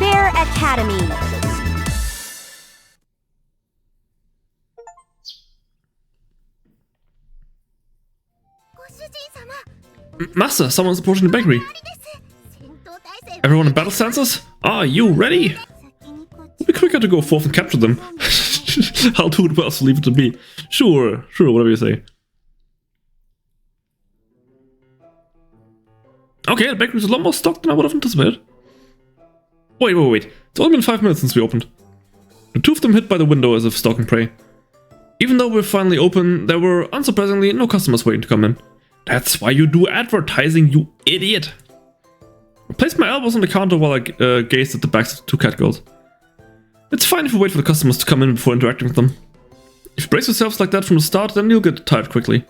Bear Academy. Master, someone's approaching the bakery. Everyone in battle stances? Are you ready? It'll be quicker to go forth and capture them. I'll do it well, so leave it to me. Sure, whatever you say. Okay, the bakery's a lot more stocked than I would have anticipated. Wait. It's only been 5 minutes since we opened. The two of them hid by the window as if stalking prey. Even though we're finally open, there were, unsurprisingly, no customers waiting to come in. That's why you do advertising, you idiot! I placed my elbows on the counter while I gazed at the backs of the two catgirls. It's fine if you wait for the customers to come in before interacting with them. If you brace yourselves like that from the start, then you'll get tired quickly.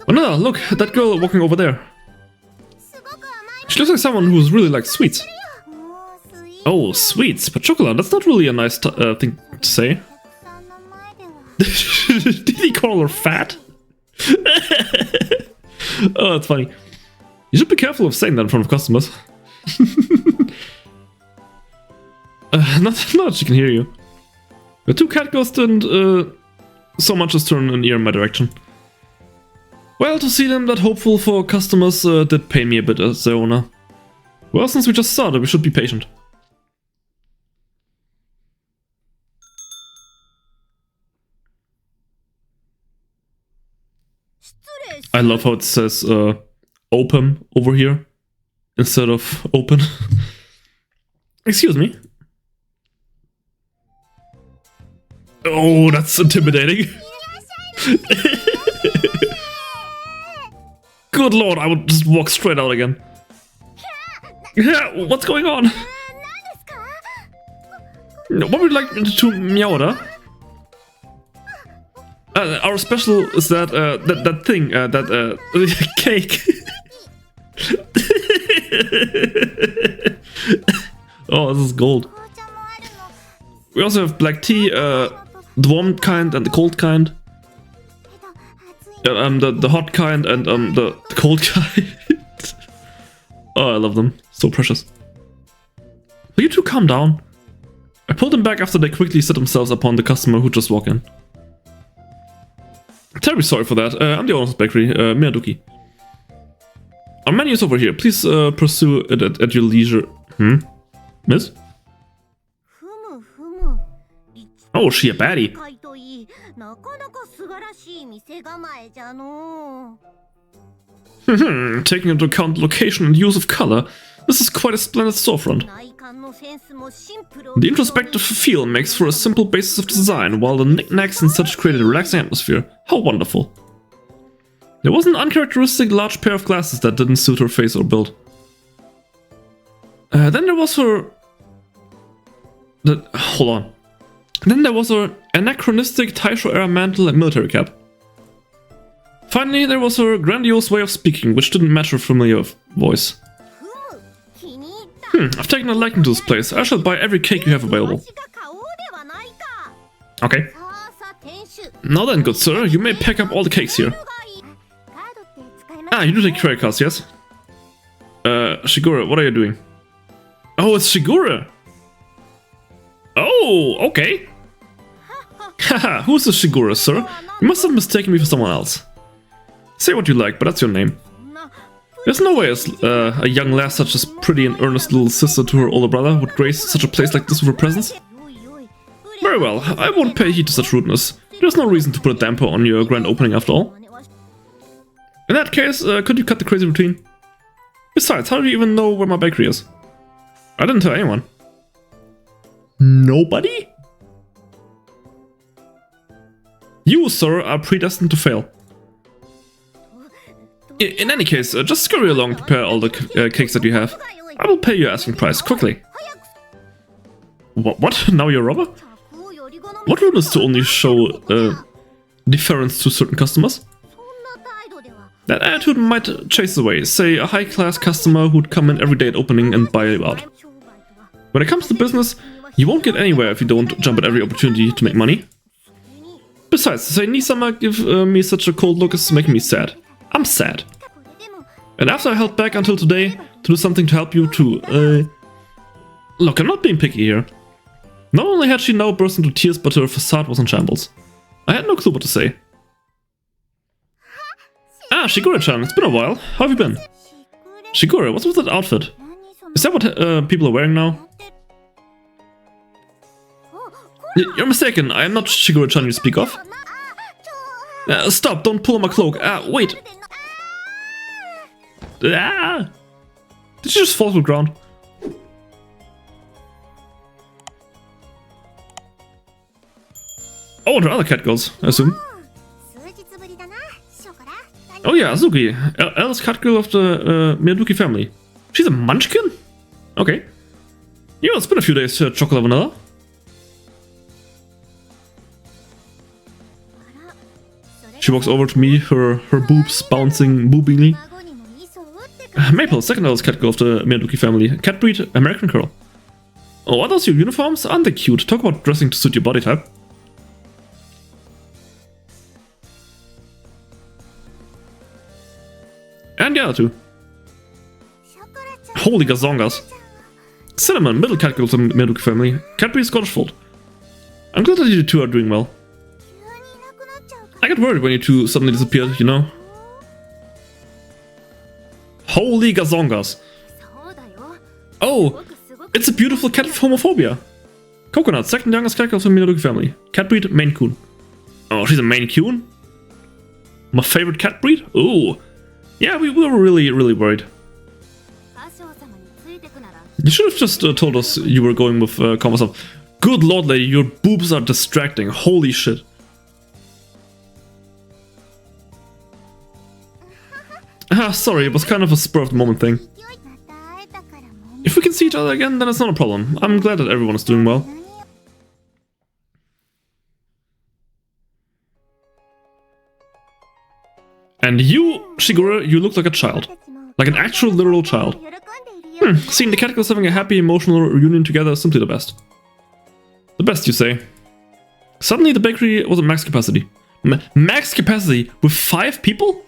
Vanilla, look, that girl walking over there. She looks like someone who really likes sweets. Oh, sweets, but chocolate, that's not really a nice thing to say. Did he call her fat? Oh, that's funny. You should be careful of saying that in front of customers. Not that she can hear you. The two catgirls didn't so much as turn an ear in my direction. Well, to see them that hopeful for customers did pain me a bit as their owner. Well, since we just started, we should be patient. I love how it says open over here instead of open. Excuse me. Oh, that's intimidating. Good lord, I would just walk straight out again. Yeah, what's going on? What would you like to meowda? Our special is that that thing, that cake. Oh, this is gold. We also have black tea, the warm kind and the cold kind. The hot kind and the cold kind. Oh, I love them. So precious. Will you two calm down? I pulled them back after they quickly set themselves upon the customer who just walked in. Terribly sorry for that. I'm the owner of the bakery, Miyaduki. Our menu is over here. Please pursue it at your leisure. Miss? Oh, she a baddie. Taking into account location and use of color, this is quite a splendid storefront. The introspective feel makes for a simple basis of design, while the knickknacks and such create a relaxing atmosphere. How wonderful. There was an uncharacteristic large pair of glasses that didn't suit her face or build. Then there was her... Hold on. Then there was her anachronistic Taisho-era mantle and military cap. Finally, there was her grandiose way of speaking, which didn't match her familiar voice. I've taken a liking to this place. I shall buy every cake you have available. Okay. Now then, good sir, you may pack up all the cakes here. Ah, you do take credit cards, yes? Shigure, what are you doing? Oh, it's Shigure! Oh, okay. Haha, who's this Shigure, sir? You must have mistaken me for someone else. Say what you like, but that's your name. There's no way a young lass such as pretty and earnest little sister to her older brother would grace such a place like this with her presence. Very well, I won't pay heed to such rudeness. There's no reason to put a damper on your grand opening after all. In that case, could you cut the crazy routine? Besides, how do you even know where my bakery is? I didn't tell anyone. Nobody? You, sir, are predestined to fail. In any case, just scurry along and prepare all the cakes that you have. I will pay your asking price, quickly. What? Now you're a robber? What rudeness to only show deference to certain customers? That attitude might chase away, say, a high-class customer who'd come in every day at opening and buy you out. When it comes to business, you won't get anywhere if you don't jump at every opportunity to make money. Besides, to say Nisama give me such a cold look is making me sad. I'm sad. And after I held back until today to do something to help you too, Look, I'm not being picky here. Not only had she now burst into tears, but her facade was in shambles. I had no clue what to say. Ah, Shigure-chan, it's been a while. How have you been? Shigure, what's with that outfit? Is that what people are wearing now? You're mistaken, I am not Shigure-chan you speak of. Stop, don't pull on my cloak. Wait. Did she just fall to the ground? Oh, there are other catgirls, I assume. Oh yeah, Azuki, eldest catgirl of the Miyaduki family. She's a munchkin? Okay. Yo, it's been a few days, chocolate vanilla. She walks over to me, her boobs bouncing boobingly. Maple, second eldest catgirl of the Miyaduki family. Cat breed, American girl. Oh, are those your uniforms? Aren't they cute? Talk about dressing to suit your body type. And the other two. Holy gazongas. Cinnamon, middle catgirl of the Miyaduki family. Cat breed, Scottish fold. I'm glad that you two are doing well. I got worried when you two suddenly disappeared, you know? Holy gazongas. Oh, it's a beautiful cat of Homophobia. Coconut, second youngest cat of the Miyaduki family. Cat breed, Maine Coon. Oh, she's a Maine Coon? My favorite cat breed? Ooh. Yeah, we were really worried. You should have just told us you were going with Koma-san. Good lord, lady, your boobs are distracting. Holy shit. Sorry, it was kind of a spur of the moment thing. If we can see each other again, then it's not a problem. I'm glad that everyone is doing well. And you, Shigure, you look like a child. Like an actual literal child. Seeing the catgirls having a happy emotional reunion together is simply the best. The best, you say. Suddenly the bakery was at max capacity. Max capacity with 5 people?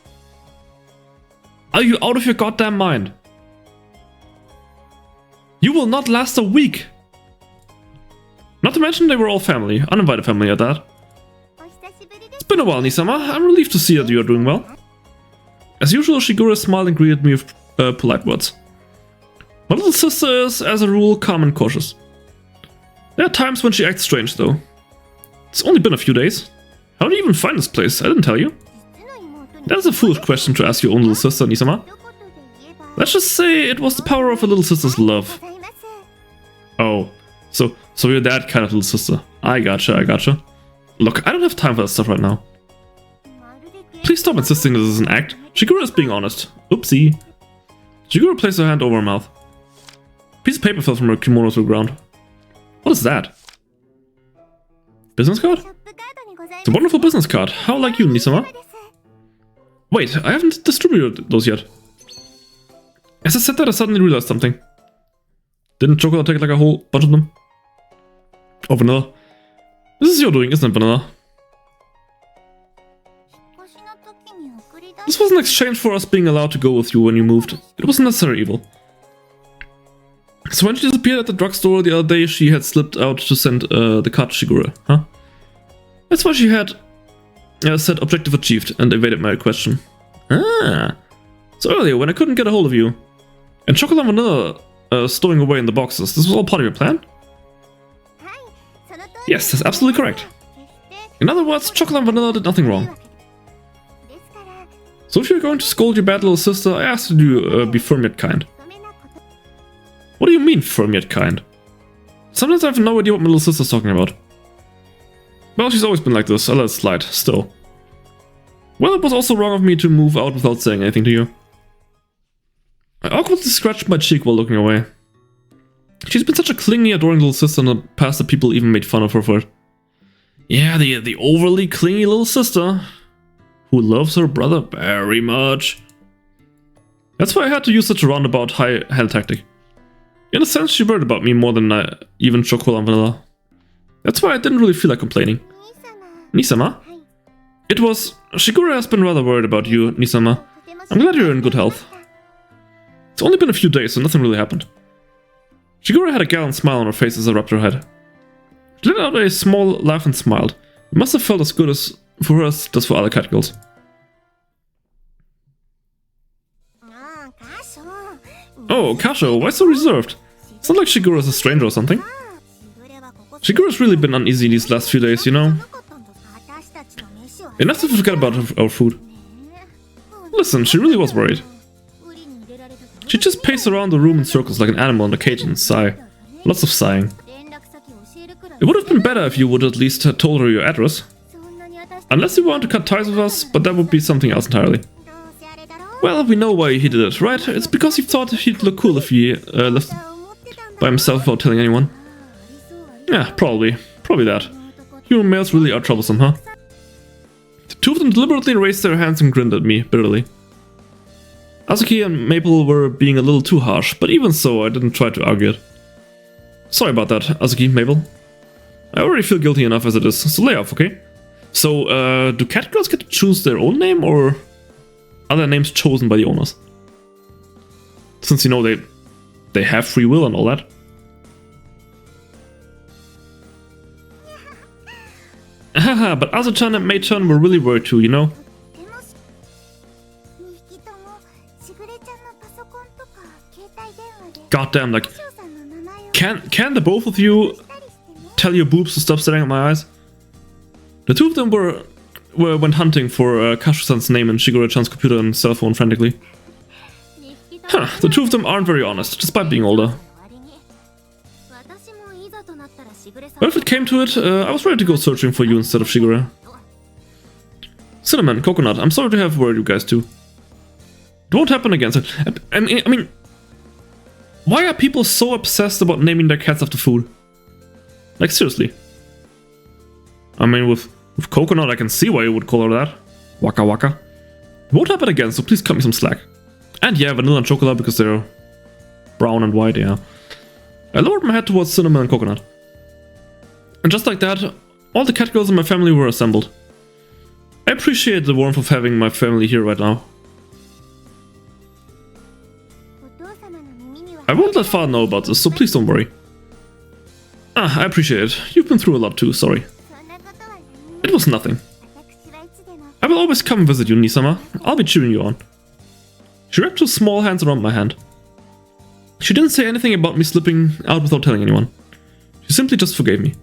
Are you out of your goddamn mind? You will not last a week. Not to mention they were all family, uninvited family at that. It's been a while, Nisama. I'm relieved to see that you are doing well. As usual, Shigure smiled and greeted me with polite words. My little sister is, as a rule, calm and cautious. There are times when she acts strange, though. It's only been a few days. How did you even find this place? I didn't tell you. That is a foolish question to ask your own little sister, Nisama. Let's just say it was the power of a little sister's love. Oh, so you're that kind of little sister. I gotcha. Look, I don't have time for that stuff right now. Please stop insisting this is an act. Shigure is being honest. Oopsie. Shigure placed her hand over her mouth. A piece of paper fell from her kimono to the ground. What is that? Business card? It's a wonderful business card. How like you, Nisama? Wait, I haven't distributed those yet. As I said that, I suddenly realized something. Didn't Chocolate take like a whole bunch of them? Oh, Vanilla. This is your doing, isn't it, Vanilla? This was an exchange for us being allowed to go with you when you moved. It was a necessary evil. So when she disappeared at the drugstore the other day, she had slipped out to send the card to Shigure, huh? That's why she had said objective achieved and evaded my question. Ah! So earlier, when I couldn't get a hold of you, and Chocolate and Vanilla stowing away in the boxes, this was all part of your plan? Yes, that's absolutely correct. In other words, Chocolate and Vanilla did nothing wrong. So if you're going to scold your bad little sister, I ask that you be firm yet kind. What do you mean, firm yet kind? Sometimes I have no idea what my little sister's talking about. Well, she's always been like this, I'll let it slide, still. Well, it was also wrong of me to move out without saying anything to you. I awkwardly scratched my cheek while looking away. She's been such a clingy, adoring little sister in the past that people even made fun of her for it. Yeah, the overly clingy little sister, who loves her brother very much. That's why I had to use such a roundabout high-hand tactic. In a sense, she worried about me more than even Chocolate and Vanilla. That's why I didn't really feel like complaining. Nisama? It was... Shigure has been rather worried about you, Nisama. I'm glad you're in good health. It's only been a few days, so nothing really happened. Shigure had a gallant smile on her face as I rubbed her head. She let out a small laugh and smiled. It must have felt as good as for her as it does for other catgirls. Oh, Kasho, why so reserved? It's not like Shigure is a stranger or something. Shigure's really been uneasy these last few days, you know? Enough to forget about our food. Listen, she really was worried. She just paced around the room in circles like an animal in a cage and sigh. Lots of sighing. It would have been better if you would at least have told her your address. Unless you want to cut ties with us, but that would be something else entirely. Well, we know why he did it, right? It's because he thought he'd look cool if he left by himself without telling anyone. Yeah, probably. Probably that. Human males really are troublesome, huh? The two of them deliberately raised their hands and grinned at me, bitterly. Azuki and Maple were being a little too harsh, but even so, I didn't try to argue it. Sorry about that, Azuki, Maple. I already feel guilty enough as it is, so lay off, okay? So, do catgirls get to choose their own name, or are their names chosen by the owners? Since, you know, they have free will and all that. Haha, but Azu-chan and Mei-chan were really worried too, you know? Goddamn, like, can the both of you tell your boobs to stop staring at my eyes? The two of them went hunting for Kashu-san's name in Shigure-chan's computer and cell phone frantically. Huh, the two of them aren't very honest, despite being older. But if it came to it, I was ready to go searching for you instead of Shigure. Cinnamon, Coconut, I'm sorry to have worried you guys too. It won't happen again. So, I mean, why are people so obsessed about naming their cats after food? Like, seriously. I mean, with Coconut, I can see why you would call her that. Waka Waka. It won't happen again, so please cut me some slack. And yeah, vanilla and chocolate because they're brown and white, yeah. I lowered my head towards Cinnamon and Coconut. And just like that, all the catgirls in my family were assembled. I appreciate the warmth of having my family here right now. I won't let Father know about this, so please don't worry. Ah, I appreciate it. You've been through a lot too, sorry. It was nothing. I will always come visit you, Nisama. I'll be cheering you on. She wrapped her small hands around my hand. She didn't say anything about me slipping out without telling anyone. She simply just forgave me.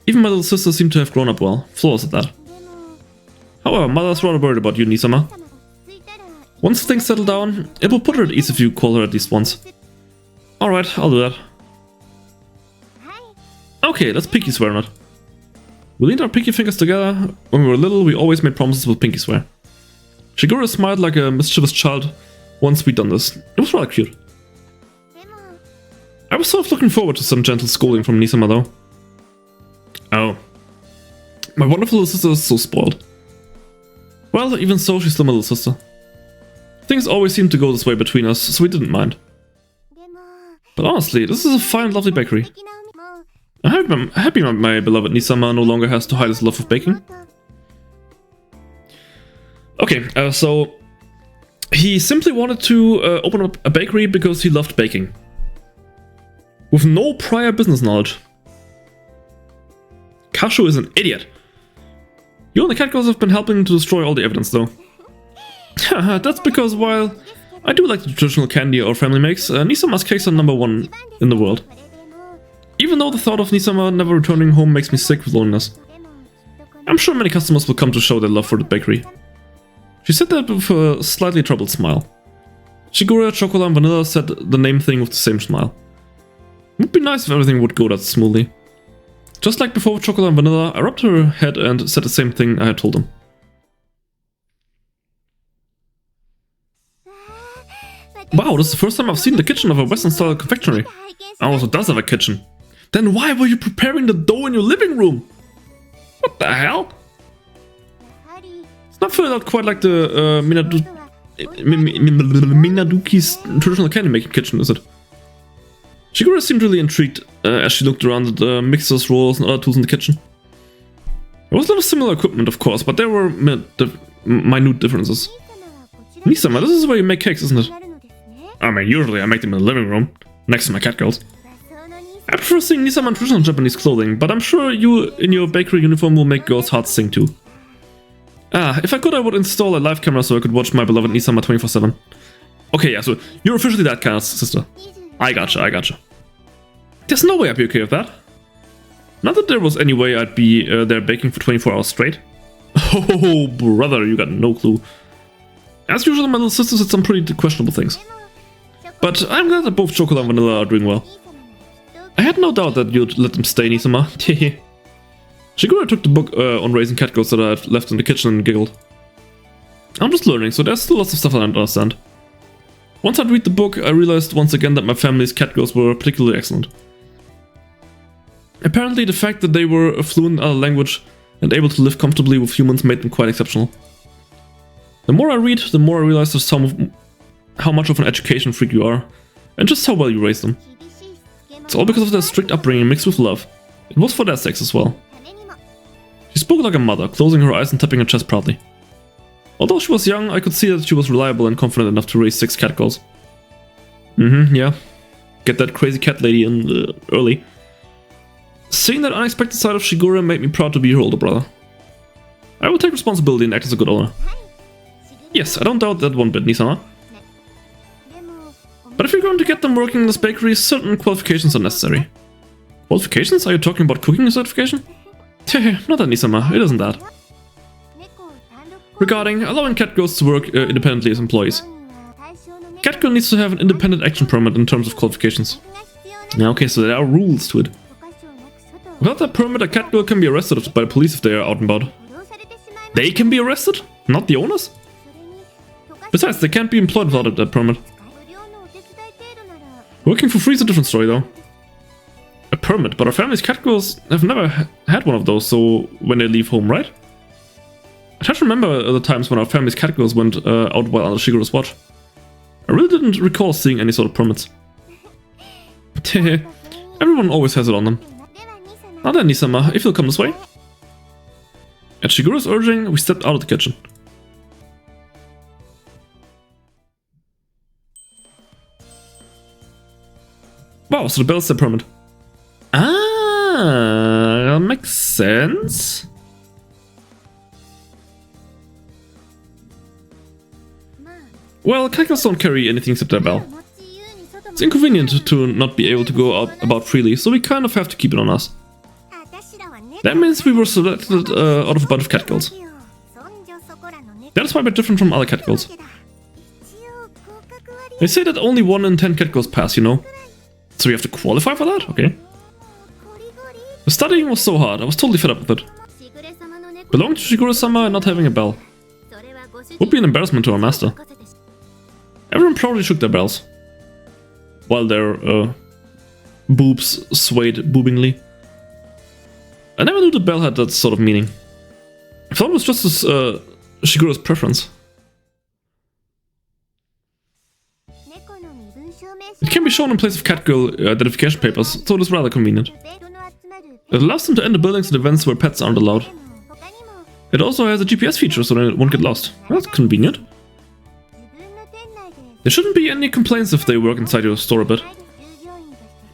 Even my little sister seemed to have grown up well, flawless at that. However, Mother's rather worried about you, Nisama. Once things settle down, it will put her at ease if you call her at least once. Alright, I'll do that. Okay, let's pinky swear on it. We leaned our pinky fingers together. When we were little, we always made promises with pinky swear. Shigure smiled like a mischievous child once we'd done this. It was rather cute. I was sort of looking forward to some gentle scolding from Nisama though. Oh. My wonderful little sister is so spoiled. Well, even so, she's still my little sister. Things always seemed to go this way between us, so we didn't mind. But honestly, this is a fine, lovely bakery. I'm happy my beloved Nisama no longer has to hide his love of baking. Okay, so he simply wanted to open up a bakery because he loved baking. With no prior business knowledge. Kashu is an idiot. You and the catgirls have been helping to destroy all the evidence though. That's because while I do like the traditional candy our family makes, Nisama's cakes are #1 in the world. Even though the thought of Nisama never returning home makes me sick with loneliness. I'm sure many customers will come to show their love for the bakery. She said that with a slightly troubled smile. Shigure, Chocolate and Vanilla said the name thing with the same smile. It would be nice if everything would go that smoothly. Just like before with Chocolate and Vanilla, I rubbed her head and said the same thing I had told them. Wow, this is the first time I've seen the kitchen of a Western-style confectionery. I also does have a kitchen. Then why were you preparing the dough in your living room? What the hell? It's not filled out quite like the Minaduki's traditional candy making kitchen, is it? Shigure seemed really intrigued as she looked around at the mixers, rollers and other tools in the kitchen. There was a lot of similar equipment, of course, but there were minute differences. Nisama, this is where you make cakes, isn't it? I mean, usually I make them in the living room, next to my catgirls. I prefer seeing Nisama in traditional Japanese clothing, but I'm sure you in your bakery uniform will make girls' hearts sing too. Ah, if I could, I would install a live camera so I could watch my beloved Nisama 24/7. Okay, yeah, so you're officially that kind of sister. I gotcha. There's no way I'd be okay with that. Not that there was any way I'd be there baking for 24 hours straight. Oh, brother, you got no clue. As usual, my little sister said some pretty questionable things. But I'm glad that both Chocolate and Vanilla are doing well. I had no doubt that you'd let them stay, Nisama. Shigura took the book on raising catgirls that I had left in the kitchen and giggled. I'm just learning, so there's still lots of stuff I don't understand. Once I'd read the book, I realized once again that my family's catgirls were particularly excellent. Apparently, the fact that they were fluent in other language and able to live comfortably with humans made them quite exceptional. The more I read, the more I realize just how much of an education freak you are, and just how well you raised them. It's all because of their strict upbringing mixed with love. It was for their sakes as well. She spoke like a mother, closing her eyes and tapping her chest proudly. Although she was young, I could see that she was reliable and confident enough to raise 6 catgirls. Yeah. Get that crazy cat lady in early. Seeing that unexpected side of Shigura made me proud to be her older brother. I will take responsibility and act as a good owner. Yes, I don't doubt that one bit, Nisama. But if you're going to get them working in this bakery, certain qualifications are necessary. Qualifications? Are you talking about cooking certification? Not that, Nisama, it isn't that. Regarding allowing catgirls to work independently as employees. Catgirl needs to have an independent action permit in terms of qualifications. Yeah, okay, so there are rules to it. Without that permit, a catgirl can be arrested by the police if they are out and about. They can be arrested? Not the owners? Besides, they can't be employed without that permit. Working for free is a different story, though. A permit, but our family's catgirls have never had one of those, so when they leave home, right? I try to remember the times when our family's catgirls went out while under Shigura's watch. I really didn't recall seeing any sort of permits. Everyone always has it on them. Now then, Nisama, if you'll come this way. At Shigura's urging, we stepped out of the kitchen. Wow, so the bell's the permit. Ah, that makes sense. Well, catgirls don't carry anything except their bell. It's inconvenient to not be able to go out about freely, so we kind of have to keep it on us. That means we were selected out of a bunch of catgirls. That's why we're different from other catgirls. They say that only 1 in 10 catgirls pass, you know. So we have to qualify for that? Okay. The studying was so hard, I was totally fed up with it. Belonging to Shigura-sama and not having a bell. Would be an embarrassment to our master. Everyone proudly shook their bells. While their boobs swayed boobingly. I never knew the bell had that sort of meaning. I thought it was just as Shigura's preference. It can be shown in place of catgirl identification papers, so it is rather convenient. It allows them to enter buildings and events where pets aren't allowed. It also has a GPS feature so they won't get lost. That's convenient. There shouldn't be any complaints if they work inside your store a bit.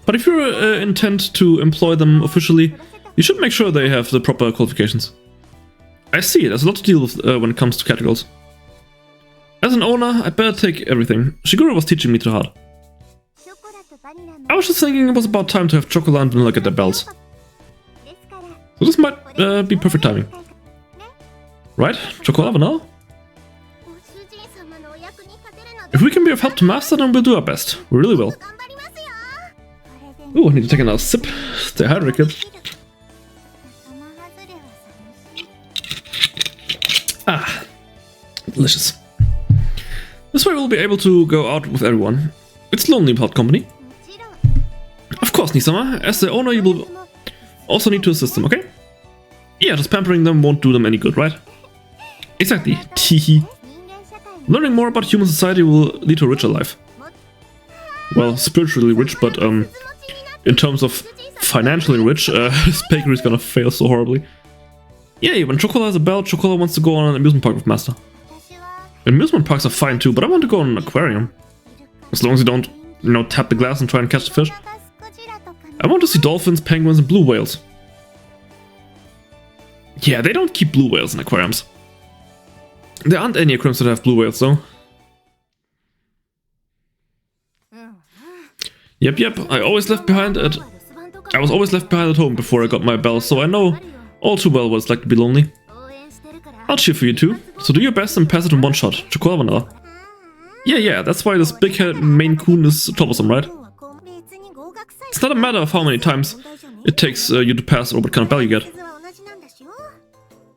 But if you intend to employ them officially, you should make sure they have the proper qualifications. I see, there's a lot to deal with when it comes to catgirls. As an owner, I'd better take everything. Shigura was teaching me too hard. I was just thinking it was about time to have Chocolate and Vanilla get their bells. So this might be perfect timing. Right, Chocolate, Vanilla? If we can be of help to Master, then we'll do our best. We really will. Ooh, I need to take another sip. Stay hydrated. Ah, delicious. This way we'll be able to go out with everyone. It's lonely without company. Of course, Nisama. As the owner, you will also need to assist them, okay? Yeah, just pampering them won't do them any good, right? Exactly. Teehee. Learning more about human society will lead to a richer life. Well, spiritually rich, but in terms of financially rich, this bakery is gonna fail so horribly. Yay, when Chocola has a bell, Chocola wants to go on an amusement park with Master. Amusement parks are fine too, but I want to go on an aquarium. As long as you don't, tap the glass and try and catch the fish. I want to see dolphins, penguins, and blue whales. Yeah, they don't keep blue whales in aquariums. There aren't any aquariums that have blue whales, though. Yep, I was always left behind at home before I got my bell, so I know all too well what it's like to be lonely. I'll cheer for you too, so do your best and pass it in one shot. Chocolate vanilla. Yeah, that's why this big-headed Maine Coon is troublesome, right? It's not a matter of how many times it takes you to pass or what kind of bell you get.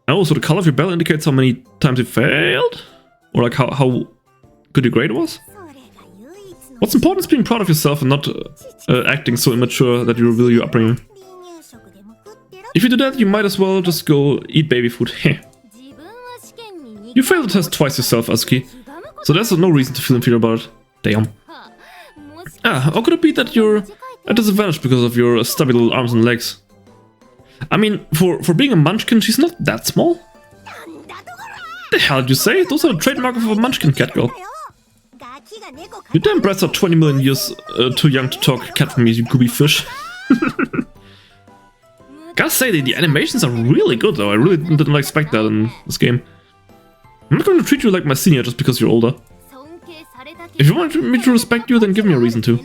Oh, so the color of your bell indicates how many times you failed? Or like how good your grade was? What's important is being proud of yourself and not acting so immature that you reveal your upbringing. If you do that, you might as well just go eat baby food. Heh. You failed the test twice yourself, Asuki, so there's no reason to feel inferior about it. Damn. How could it be that you're at disadvantage because of your stubby little arms and legs? I mean, for being a munchkin, she's not that small. The hell did you say? Those are the trademark of a munchkin, Catgirl. You damn brats are 20 million years too young to talk cat for me, you gooby fish. Gotta say, the animations are really good though. I really didn't expect that in this game. I'm not going to treat you like my senior just because you're older. If you want me to respect you, then give me a reason to.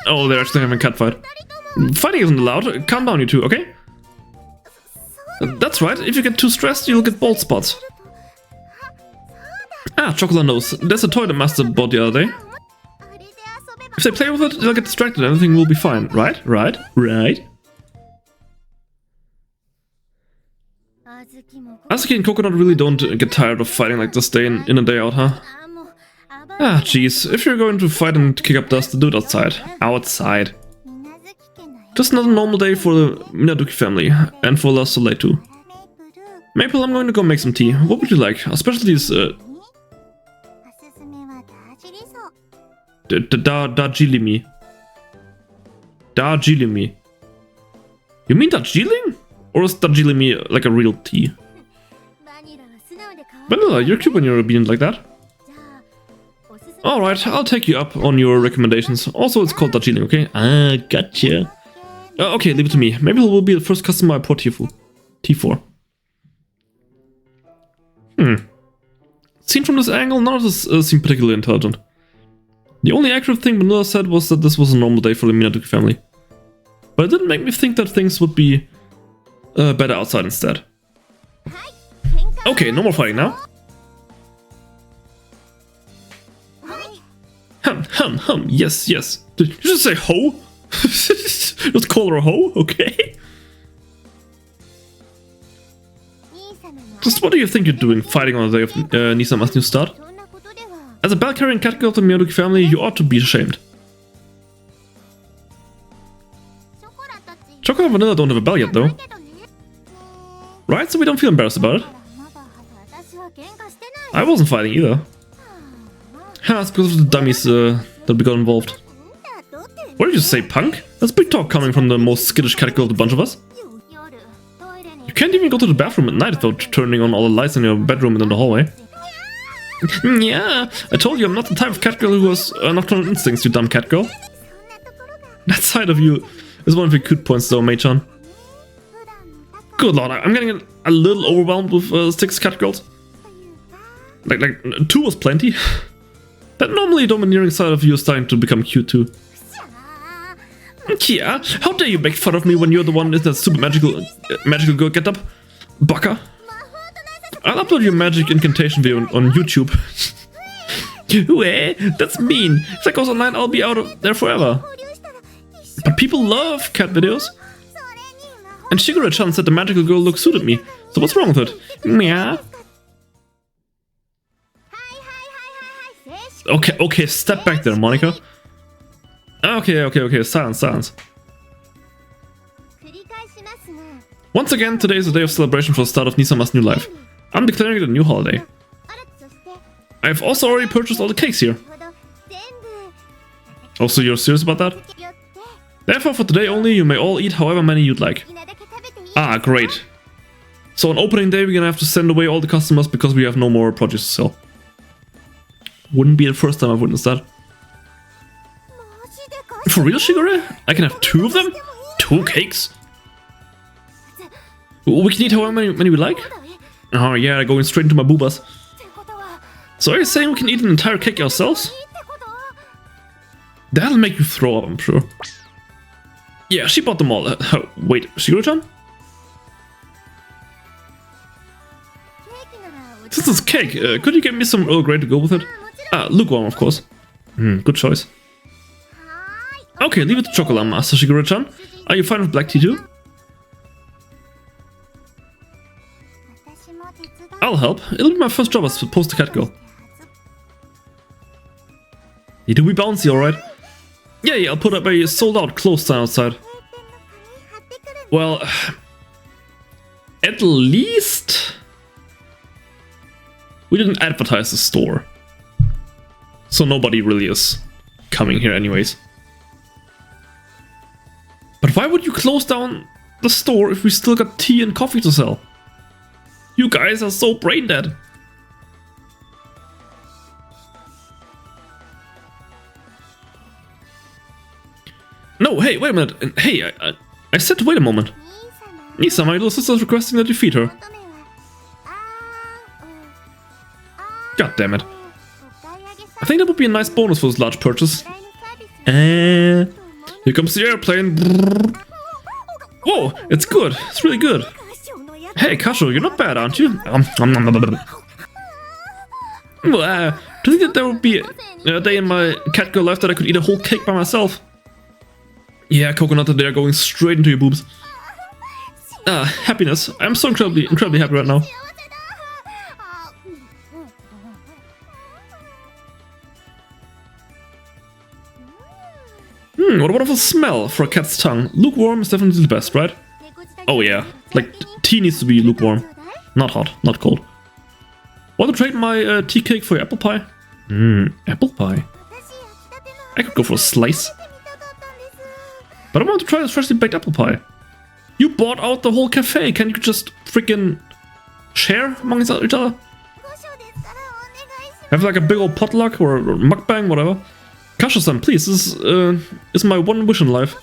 Oh, they're actually having a cat fight. Fighting isn't allowed. Calm down, you two, okay? That's right. If you get too stressed, you'll get bald spots. Ah, Chocolate knows. There's a toy the master bought the other day. If they play with it, they'll get distracted and everything will be fine. Right? Asuki and Coconut really don't get tired of fighting like this day in and day out, huh? Ah, jeez. If you're going to fight and kick up dust, do it outside. Outside. Just another normal day for the Minaduki family, and for La Soleil too. Maple, I'm going to go make some tea. What would you like? Especially these, Darjeeling. Darjeeling. You mean Darjeeling? Or is Darjeeling like a real tea? Vanilla, you're cute when you're obedient like that. Alright, I'll take you up on your recommendations. Also, it's called Darjeeling, okay? Ah, gotcha. Okay, leave it to me. Maybe he will be the first customer I pour tea for. Seen from this angle, none of this seemed particularly intelligent. The only accurate thing Vanilla said was that this was a normal day for the Minaduki family. But it didn't make me think that things would be better outside instead. Okay, no more fighting now. Yes. Did you just say ho? Just call her a hoe? Okay. Just what do you think you're doing, fighting on the day of Nisama's new start? As a bell-carrying catgirl of the Minaduki family, you ought to be ashamed. Chocolate and Vanilla don't have a bell yet, though. Right, so we don't feel embarrassed about it. I wasn't fighting either. It's because of the dummies that we got involved. What did you say, punk? That's big talk coming from the most skittish catgirl of the bunch of us. You can't even go to the bathroom at night without turning on all the lights in your bedroom and in the hallway. Yeah, I told you I'm not the type of catgirl who has nocturnal instincts, you dumb catgirl. That side of you is one of your cute points though, Mei-chan. Good lord, I'm getting a little overwhelmed with 6 catgirls. Like 2 was plenty. That normally domineering side of you is starting to become cute too. Kia, how dare you make fun of me when you're the one in that stupid magical girl get-up? Baka. I'll upload your magic incantation video on YouTube. Weh, that's mean. If that goes online, I'll be out of there forever. But people love cat videos. And Shigure-chan said the magical girl look suited me. So what's wrong with it? Meow. Okay, step back there, Monica. Okay, silence. Once again, today is a day of celebration for the start of Nisama's new life. I'm declaring it a new holiday. I've also already purchased all the cakes here. Oh, so you're serious about that? Therefore, for today only, you may all eat however many you'd like. Ah, great. So on opening day, we're gonna have to send away all the customers because we have no more produce to sell. Wouldn't be the first time I've witnessed that. For real, Shigure? I can have 2 of them? 2 cakes? We can eat however many we like? Oh yeah, going straight into my boobas. So are you saying we can eat an entire cake ourselves? That'll make you throw up, I'm sure. Yeah, she bought them all. Wait, Shigure-chan? Since it's cake, could you get me some Earl Grey to go with it? Ah, lukewarm, of course. Good choice. Okay, leave it to chocolate, Master Shigure-chan. Are you fine with black tea too? I'll help. It'll be my first job as poster catgirl. You do be bouncy, alright? Yeah, I'll put up a sold-out clothes sign outside. Well, at least we didn't advertise the store, so nobody really is coming here anyways. But why would you close down the store if we still got tea and coffee to sell? You guys are so brain dead. No, hey, wait a minute. Hey, I said to wait a moment. Nisa, my little sister's requesting that you feed her. God damn it. I think that would be a nice bonus for this large purchase. Here comes the airplane. Whoa, it's good. It's really good. Hey, Kasho, you're not bad, aren't you? Well, do you think that there would be a day in my catgirl life that I could eat a whole cake by myself? Yeah, coconut today are going straight into your boobs. Ah, happiness. I'm so incredibly happy right now. What a wonderful smell for a cat's tongue. Lukewarm is definitely the best, right? Oh yeah, like tea needs to be lukewarm. Not hot, not cold. Want to trade my tea cake for your apple pie? Apple pie? I could go for a slice. But I want to try this freshly baked apple pie. You bought out the whole cafe, can you just freaking share amongst each other? Have like a big old potluck or mukbang, whatever. Kasho-san, please, this is my one wish in life.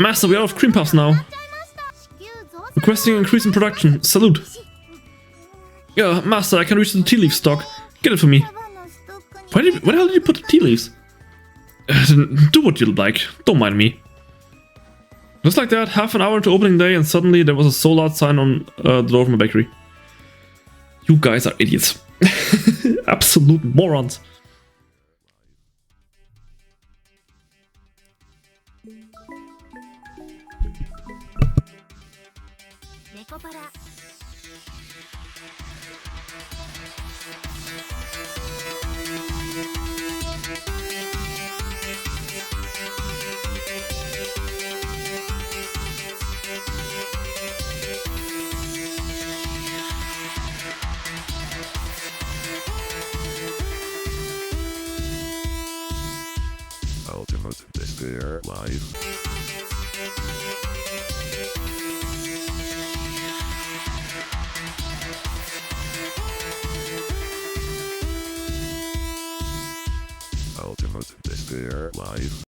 Master, we're out of cream puffs now. Requesting increase in production. Salute. Yeah, Master, I can reach the tea leaf stock. Get it for me. Where the hell did you put the tea leaves? Do what you like. Don't mind me. Just like that, half an hour into opening day, and suddenly there was a sold-out sign on the door of my bakery. You guys are idiots. Absolute morons. Nekopara. Ultimate Despair Live. Ultimate Despair Live.